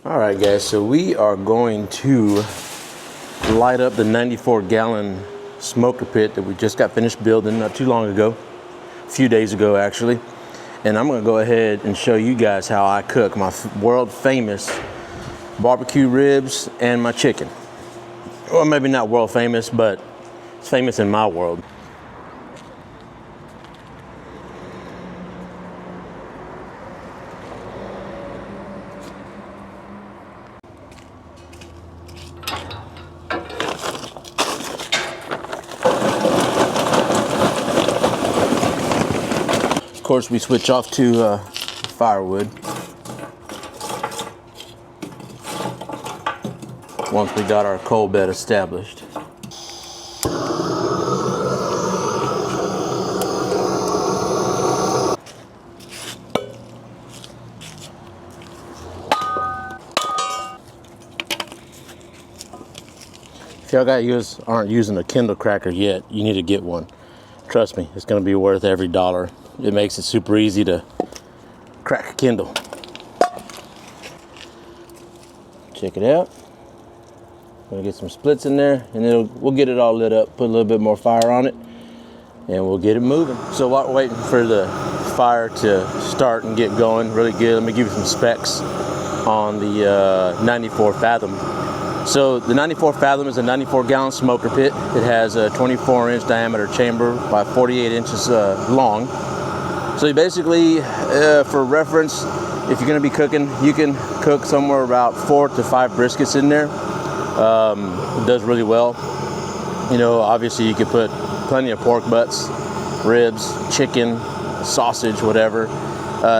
All right, guys, so we are going to light up the 94-gallon smoker pit that we just got finished building not too long ago, a few days ago actually. And I'm gonna go ahead and show you guys how I cook my world famous barbecue ribs and my chicken. Well, maybe not world famous, but it's famous in my world. Of course, we switch off to firewood once we got our coal bed established. If y'all aren't using a Kindle cracker yet, you need to get one. Trust me, it's gonna be worth every dollar. It makes it super easy to crack a Kindle. Check it out. Gonna get some splits in there, and we'll get it all lit up, put a little bit more fire on it, and we'll get it moving. So while we're waiting for the fire to start and get going really good, let me give you some specs on the 94 Fathom. So the 94 Fathom is a 94-gallon smoker pit. It has a 24-inch diameter chamber by 48 inches long. So you basically, for reference, if you're gonna be cooking, you can cook somewhere about 4 to 5 briskets in there. It does really well. You know, obviously you could put plenty of pork butts, ribs, chicken, sausage, whatever.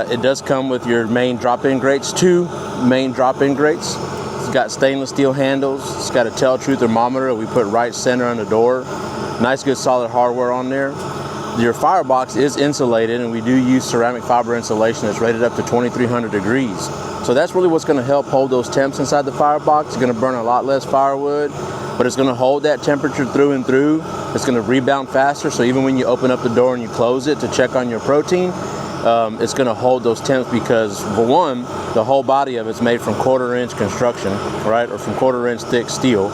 It does come with your main drop-in grates, 2 main drop-in grates. It's got stainless steel handles. It's got a tell-true thermometer that we put right center on the door. Nice, good, solid hardware on there. Your firebox is insulated, and we do use ceramic fiber insulation that's rated up to 2,300 degrees. So that's really what's gonna help hold those temps inside the firebox. It's gonna burn a lot less firewood, but it's gonna hold that temperature through and through. It's gonna rebound faster, so even when you open up the door and you close it to check on your protein, it's gonna hold those temps because, for one, the whole body of it's made from 1/4-inch construction, right, or from 1/4-inch thick steel.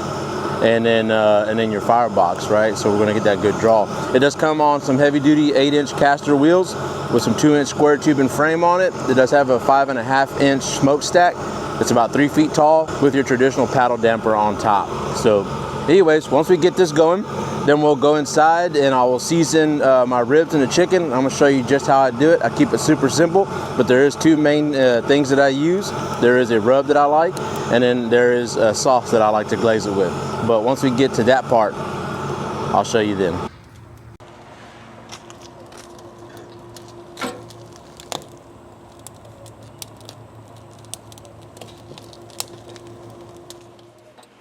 And then your firebox, right? So we're gonna get that good draw. It does come on some heavy-duty 8-inch caster wheels with some 2-inch square tubing frame on it. It does have a 5.5-inch smokestack. It's about 3 feet tall with your traditional paddle damper on top. So anyways, once we get this going, then we'll go inside and I will season my ribs and the chicken. I'm gonna show you just how I do it. I keep it super simple, but there is 2 main things that I use. There is a rub that I like, and then there is a sauce that I like to glaze it with. But once we get to that part, I'll show you then.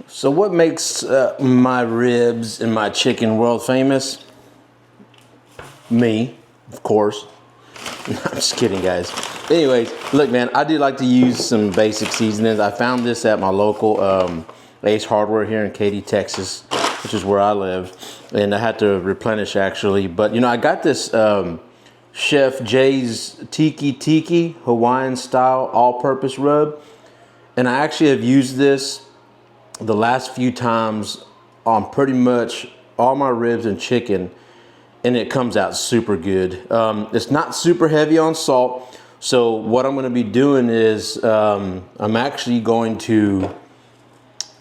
So what makes my ribs and my chicken world famous? Me, of course. I'm just kidding, guys. Anyways, look, man, I do like to use some basic seasonings. I found this at my local Ace Hardware here in Katy, Texas, which is where I live. And I had to replenish, actually. But, you know, I got this Chef Jay's Tiki Hawaiian style all-purpose rub. And I actually have used this the last few times on pretty much all my ribs and chicken, and it comes out super good. It's not super heavy on salt, so what I'm going to be doing is I'm actually going to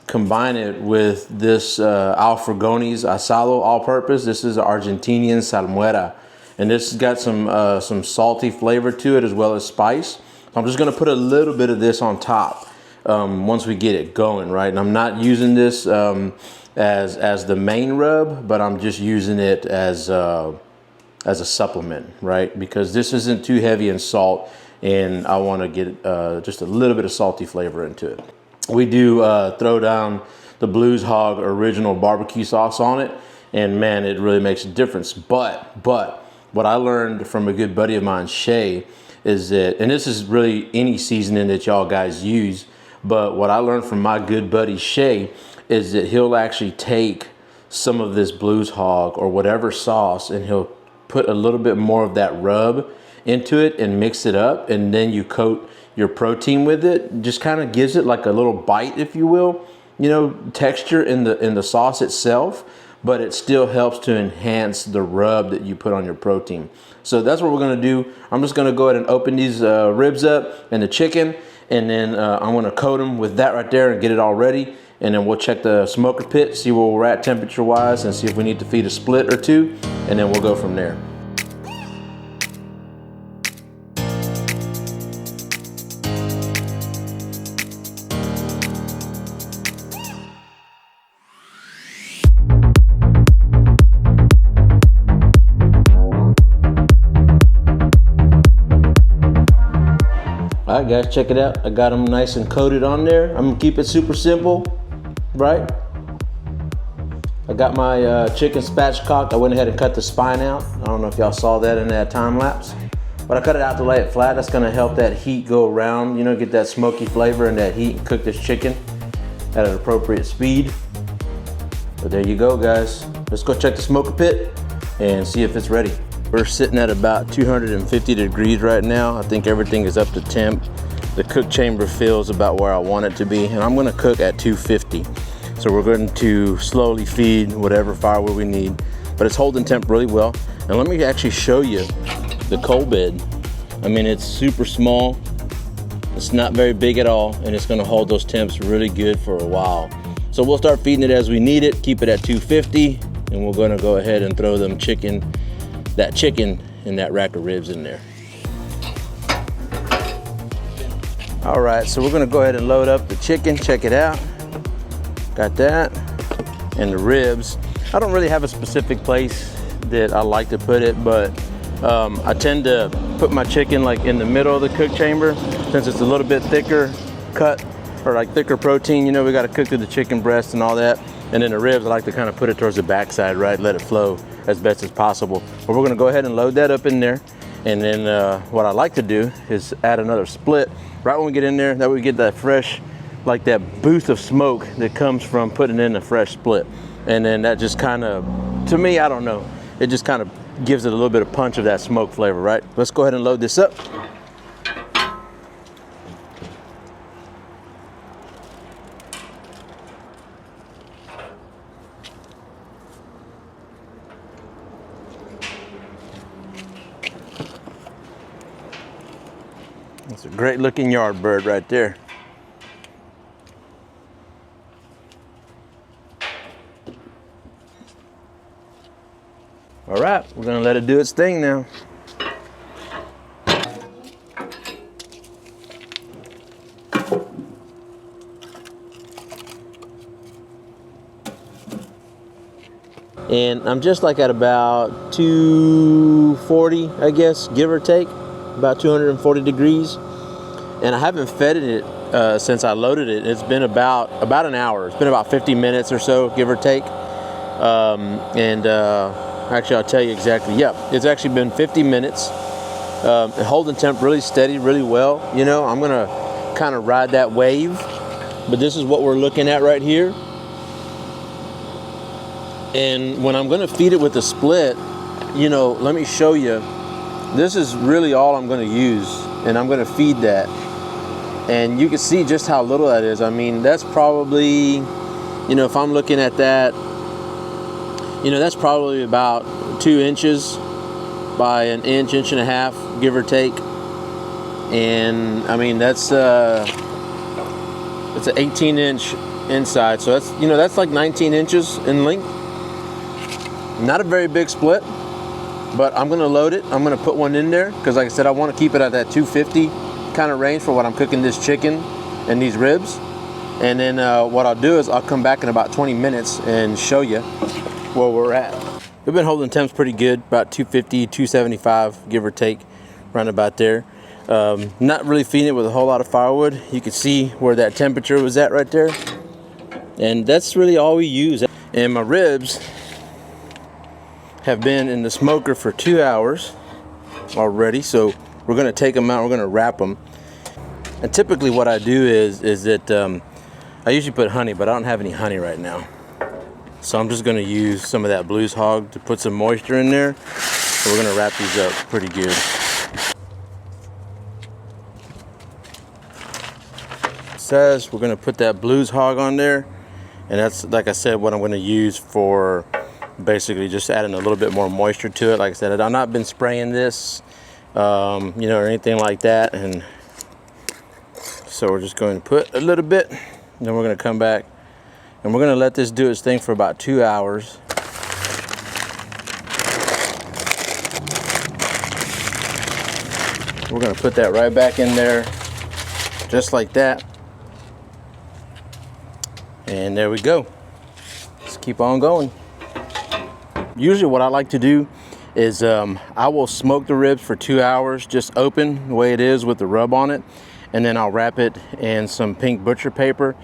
combine it with this Alfragones Asado all-purpose. This is Argentinian salmuera, and this has got some salty flavor to it as well as spice. I'm just going to put a little bit of this on top once we get it going, right? And I'm not using this as the main rub, but I'm just using it as a supplement, right? Because this isn't too heavy in salt, and I want to get just a little bit of salty flavor into it. We do throw down the Blues Hog original barbecue sauce on it, and man, it really makes a difference. But what I learned from a good buddy of mine, Shay, is that, and this is really any seasoning that y'all guys use, but what I learned from my good buddy Shay is that he'll actually take some of this Blues Hog or whatever sauce, and he'll put a little bit more of that rub into it and mix it up, and then you coat your protein with it. Just kind of gives it like a little bite, if you will, you know, texture in the sauce itself, but it still helps to enhance the rub that you put on your protein. So that's what we're gonna do. I'm just gonna go ahead and open these ribs up and the chicken, and then I'm gonna coat them with that right there and get it all ready. And then we'll check the smoker pit, see where we're at temperature wise, and see if we need to feed a split or two, and then we'll go from there. All right, guys, check it out. I got them nice and coated on there. I'm gonna keep it super simple, right? I got my chicken spatchcocked. I went ahead and cut the spine out. I don't know if y'all saw that in that time lapse, but I cut it out to lay it flat. That's gonna help that heat go around, you know, get that smoky flavor and that heat and cook this chicken at an appropriate speed. But there you go, guys. Let's go check the smoker pit and see if it's ready. We're sitting at about 250 degrees right now. I think everything is up to temp. The cook chamber feels about where I want it to be, and I'm gonna cook at 250. So we're going to slowly feed whatever firewood we need, but it's holding temp really well. And let me actually show you the coal bed. I mean, it's super small. It's not very big at all, and it's gonna hold those temps really good for a while. So we'll start feeding it as we need it, keep it at 250, and we're gonna go ahead and throw that chicken and that rack of ribs in there. All right, so we're gonna go ahead and load up the chicken, check it out. Got that, and the ribs. I don't really have a specific place that I like to put it, but I tend to put my chicken like in the middle of the cook chamber, since it's a little bit thicker cut, or like thicker protein. You know, we gotta cook through the chicken breast and all that. And then the ribs, I like to kind of put it towards the backside, right? Let it flow as best as possible. But we're gonna go ahead and load that up in there. And then what I like to do is add another split right when we get in there. That way we get that fresh, like that boost of smoke that comes from putting in a fresh split. And then that just kind of, to me, I don't know, it just kind of gives it a little bit of punch of that smoke flavor, right? Let's go ahead and load this up. It's a great looking yard bird right there. All right, we're gonna let it do its thing now. And I'm just like at about 240, I guess, give or take, about 240 degrees. And I haven't fed it since I loaded it. It's been about an hour. It's been about 50 minutes or so, give or take. Actually, I'll tell you exactly. Yeah, it's actually been 50 minutes. Holding temp really steady, really well. You know, I'm gonna kind of ride that wave. But this is what we're looking at right here. And when I'm gonna feed it with a split, you know, let me show you. This is really all I'm gonna use, and I'm gonna feed that. And you can see just how little that is. I mean, that's probably, you know, if I'm looking at that, you know, that's probably about 2 inches by an inch, inch and a half, give or take. And I mean, that's it's an 18-inch inside. So that's, you know, that's like 19 inches in length. Not a very big split, but I'm gonna load it. I'm gonna put one in there because, like I said, I want to keep it at that 250 kind of range for what I'm cooking this chicken and these ribs. And then what I'll do is I'll come back in about 20 minutes and show you where we're at. We've been holding temps pretty good, about 250, 275, give or take, around about there. Not really feeding it with a whole lot of firewood. You can see where that temperature was at right there. And that's really all we use. And my ribs have been in the smoker for 2 hours already. So we're gonna take them out, we're gonna wrap them. And typically what I do is that I usually put honey, but I don't have any honey right now. So I'm just gonna use some of that Blues Hog to put some moisture in there. So we're gonna wrap these up pretty good. says. We're gonna put that blues hog on there, and that's, like I said, what I'm gonna use for basically just adding a little bit more moisture to it. Like I said, I've not been spraying this, you know, or anything like that, and so we're just going to put a little bit, and then we're gonna come back, and we're gonna let this do its thing for about 2 hours. We're gonna put that right back in there, just like that. And there we go. Let's keep on going. Usually what I like to do is I will smoke the ribs for 2 hours, just open the way it is with the rub on it. And then I'll wrap it in some pink butcher paper.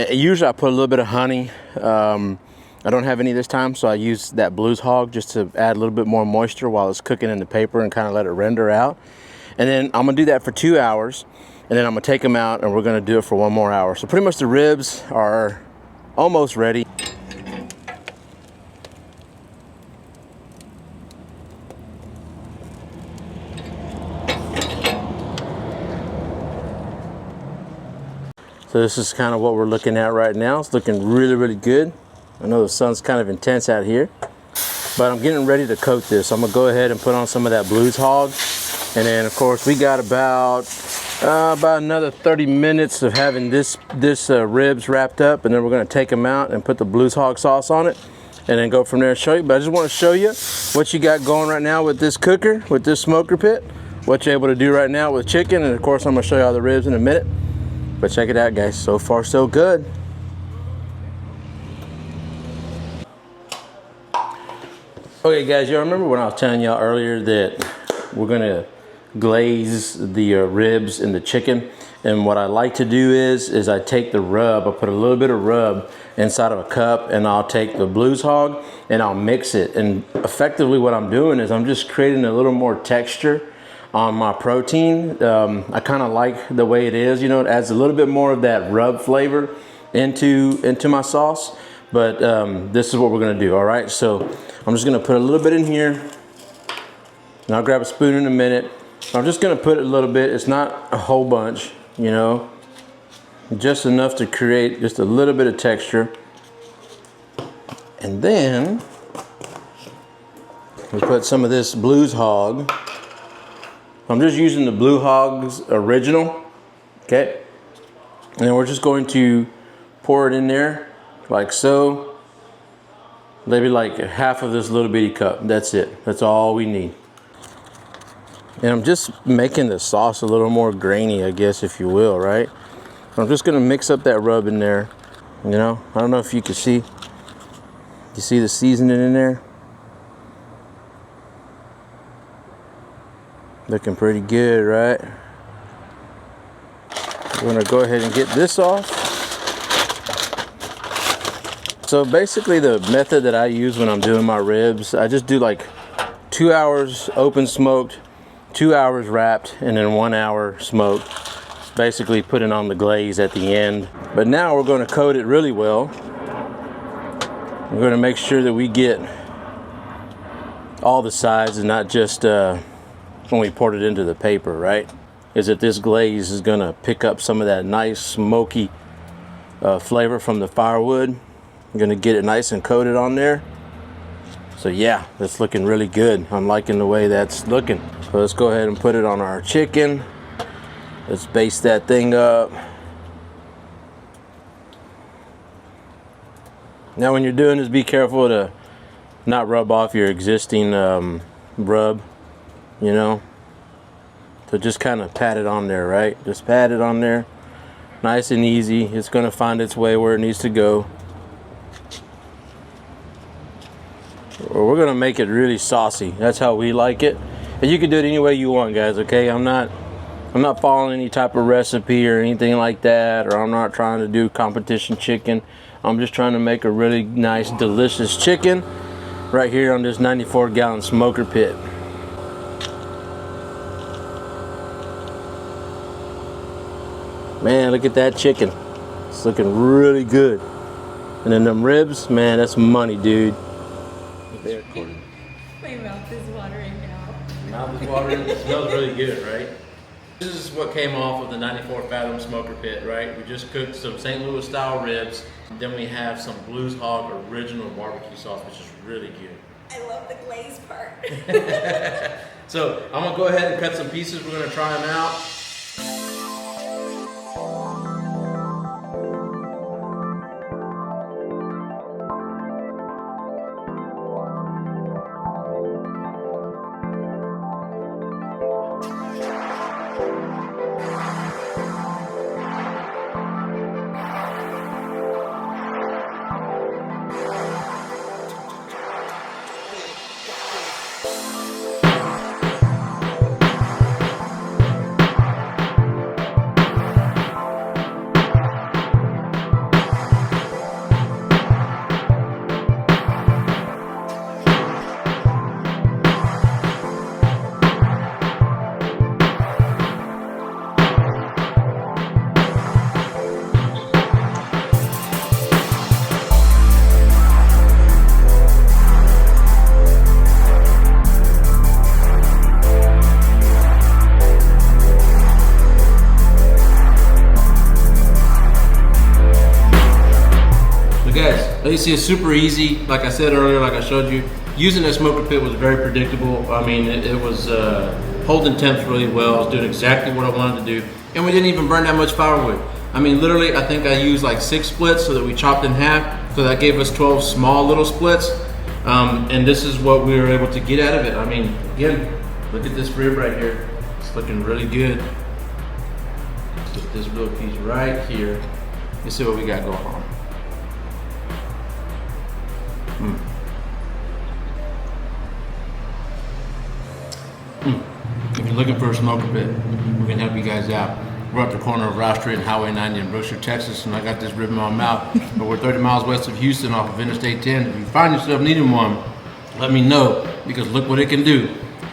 Usually I put a little bit of honey. I don't have any this time, so I use that blues hog just to add a little bit more moisture while it's cooking in the paper and kind of let it render out. And then I'm gonna do that for 2 hours, and then I'm gonna take them out and we're gonna do it for 1 more hour. So pretty much the ribs are almost ready. So this is kind of what we're looking at right now. It's looking really, really good. I know the sun's kind of intense out here, but I'm getting ready to coat this. I'm gonna go ahead and put on some of that blues hog. And then of course we got about another 30 minutes of having this ribs wrapped up, and then we're gonna take them out and put the blues hog sauce on it and then go from there and show you. But I just want to show you what you got going right now with this cooker, with this smoker pit, what you're able to do right now with chicken. And of course I'm gonna show you all the ribs in a minute, but check it out guys, so far so good. Okay guys, y'all remember when I was telling y'all earlier that we're gonna glaze the ribs and the chicken? And what I like to do is I take the rub, I put a little bit of rub inside of a cup, and I'll take the blues hog and I'll mix it. And effectively what I'm doing is I'm just creating a little more texture on my protein. I kind of like the way it is, you know, it adds a little bit more of that rub flavor into my sauce. But this is what we're gonna do, all right? So I'm just gonna put a little bit in here, and I'll grab a spoon in a minute. I'm just gonna put a little bit. It's not a whole bunch, you know, just enough to create just a little bit of texture. And then we put some of this blues hog. I'm just using the Blue Hog's original, okay? And then we're just going to pour it in there like so. Maybe like half of this little bitty cup. That's it. That's all we need. And I'm just making the sauce a little more grainy, I guess, if you will, right? I'm just gonna mix up that rub in there, you know? I don't know if you can see. You see the seasoning in there? Looking pretty good, right? We're gonna go ahead and get this off. So basically the method that I use when I'm doing my ribs, I just do like 2 hours open smoked, 2 hours wrapped, and then 1 hour smoked, basically putting on the glaze at the end. But now we're going to coat it really well. We're going to make sure that we get all the sides and not just when we poured it into the paper, right? Is that this glaze is going to pick up some of that nice smoky flavor from the firewood. I'm going to get it nice and coated on there. So yeah, that's looking really good. I'm liking the way that's looking. So let's go ahead and put it on our chicken. Let's baste that thing up. Now when you're doing this, be careful to not rub off your existing rub, you know. So just kind of pat it on there, right? Just pat it on there. Nice and easy. It's gonna find its way where it needs to go. We're gonna make it really saucy. That's how we like it. And you can do it any way you want, guys, okay? I'm not following any type of recipe or anything like that, or I'm not trying to do competition chicken. I'm just trying to make a really nice, delicious chicken right here on this 94-gallon smoker pit. Man, look at that chicken. It's looking really good. And then them ribs, man, that's money, dude. My mouth is watering now. Mouth is watering. It smells really good, right? This is what came off of the 94 Fathom smoker pit, right? We just cooked some St. Louis style ribs. Then we have some Blues Hog original barbecue sauce, which is really good. I love the glaze part. So I'm gonna go ahead and cut some pieces. We're gonna try them out. Guys, you see, it's super easy. Like I said earlier, like I showed you, using that smoker pit was very predictable. I mean, it was holding temps really well. It was doing exactly what I wanted to do. And we didn't even burn that much firewood. I mean, literally, I think I used like 6 splits so that we chopped in half. So that gave us 12 small little splits. And this is what we were able to get out of it. I mean, again, look at this rib right here. It's looking really good. Get this little piece right here. Let's see what we got going on. If you're looking for a smoker pit, we can help you guys out. We're at the corner of Rouse Street and Highway 90 in Brookshire, Texas, and I got this rib in my mouth. But we're 30 miles west of Houston off of Interstate 10. If you find yourself needing one, let me know, because look what it can do.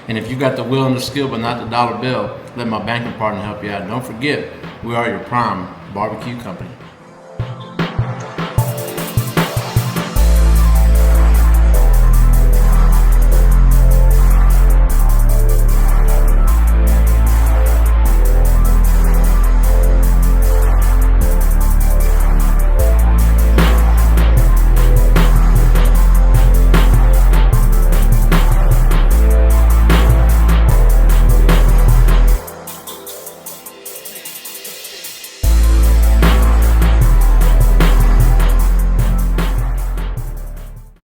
And if you got the will and the skill but not the dollar bill, let my banking partner help you out. And don't forget, we are your prime barbecue company.